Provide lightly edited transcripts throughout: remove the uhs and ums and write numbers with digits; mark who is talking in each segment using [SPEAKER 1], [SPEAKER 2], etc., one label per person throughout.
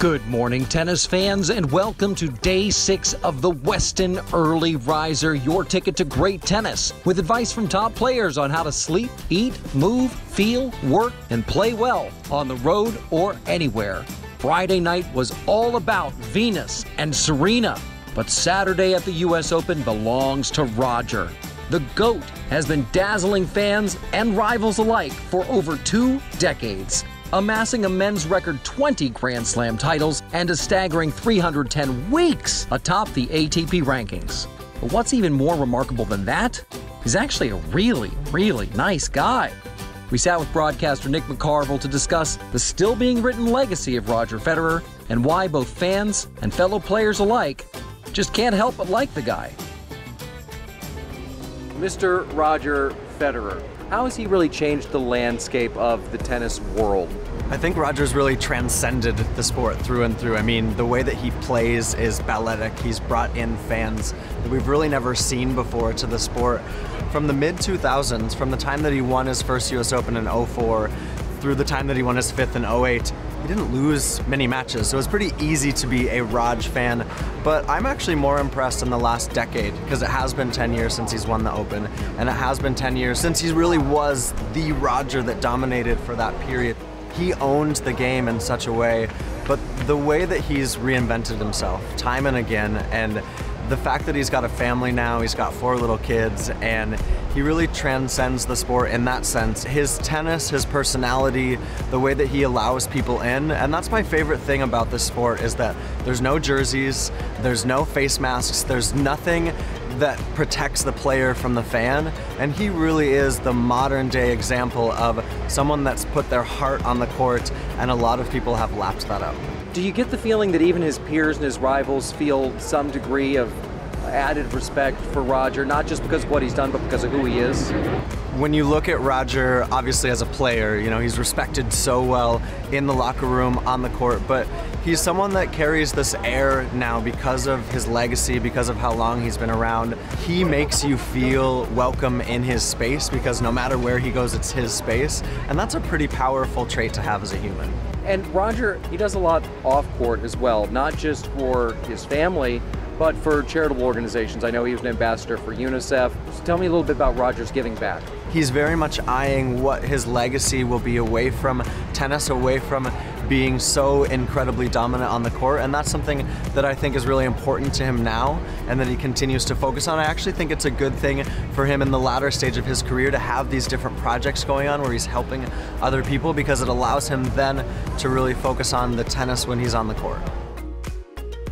[SPEAKER 1] Good morning, tennis fans, and welcome to Day 6 of the Westin Early Riser, your ticket to great tennis, with advice from top players on how to sleep, eat, move, feel, work, and play well on the road or anywhere. Friday night was all about Venus and Serena, but Saturday at the U.S. Open belongs to Roger. The GOAT has been dazzling fans and rivals alike for over 2 decades, amassing a men's record 20 Grand Slam titles and a staggering 310 weeks atop the ATP rankings. But what's even more remarkable than that? He's actually a really nice guy. We sat with broadcaster Nick McHale to discuss the still being written legacy of Roger Federer and why both fans and fellow players alike just can't help but like the guy. Mr. Roger Federer, how has he really changed the landscape of the tennis world?
[SPEAKER 2] I think Roger's really transcended the sport through and through. I mean, the way that he plays is balletic. He's brought in fans that we've really never seen before to the sport. From the mid-2000s, from the time that he won his first US Open in 2004, through the time that he won his 5th in 2008, he didn't lose many matches, so it was pretty easy to be a Raj fan. But I'm actually more impressed in the last decade, because it has been 10 years since he's won the Open, and it has been 10 years since he really was the Roger that dominated for that period. He owned the game in such a way, but the way that he's reinvented himself time and again, and the fact that he's got a family now, he's got 4 little kids, and he really transcends the sport in that sense. His tennis, his personality, the way that he allows people in, and that's my favorite thing about this sport, is that there's no jerseys, there's no face masks, there's nothing that protects the player from the fan, and he really is the modern day example of someone that's put their heart on the court, and a lot of people have lapped that up.
[SPEAKER 1] Do you get the feeling that even his peers and his rivals feel some degree of added respect for Roger, not just because of what he's done, but because of who he is?
[SPEAKER 2] When you look at Roger, obviously as a player, you know, he's respected so well in the locker room, on the court, but he's someone that carries this air now because of his legacy, because of how long he's been around. He makes you feel welcome in his space, because no matter where he goes, it's his space, and that's a pretty powerful trait to have as a human.
[SPEAKER 1] And Roger, he does a lot off court as well, not just for his family, but for charitable organizations. I know he was an ambassador for UNICEF. So tell me a little bit about Roger's giving back.
[SPEAKER 2] He's very much eyeing what his legacy will be away from tennis, away from being so incredibly dominant on the court, and that's something that I think is really important to him now, and that he continues to focus on. I actually think it's a good thing for him in the latter stage of his career to have these different projects going on where he's helping other people, because it allows him then to really focus on the tennis when he's on the court.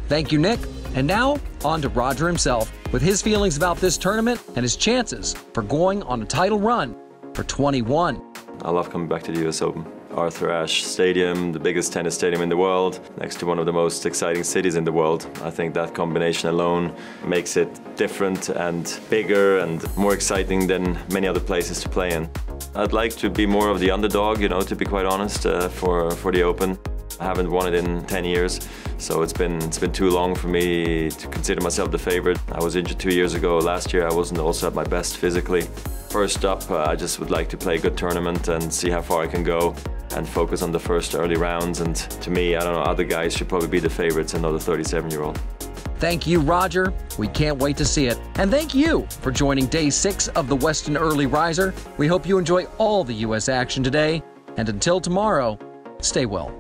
[SPEAKER 1] Thank you, Nick. And now, on to Roger himself, with his feelings about this tournament and his chances for going on a title run for 21.
[SPEAKER 3] I love coming back to the US Open. Arthur Ashe Stadium, the biggest tennis stadium in the world, next to one of the most exciting cities in the world. I think that combination alone makes it different and bigger and more exciting than many other places to play in. I'd like to be more of the underdog, you know, to be quite honest, for the Open. I haven't won it in 10 years, so it's been too long for me to consider myself the favorite. I was injured 2 years ago. Last year I wasn't also at my best physically. First up, I just would like to play a good tournament and see how far I can go and focus on the first early rounds. And to me, I don't know, other guys should probably be the favorites, another 37-year-old.
[SPEAKER 1] Thank you, Roger. We can't wait to see it. And thank you for joining Day 6 of the Westin Early Riser. We hope you enjoy all the U.S. action today. And until tomorrow, stay well.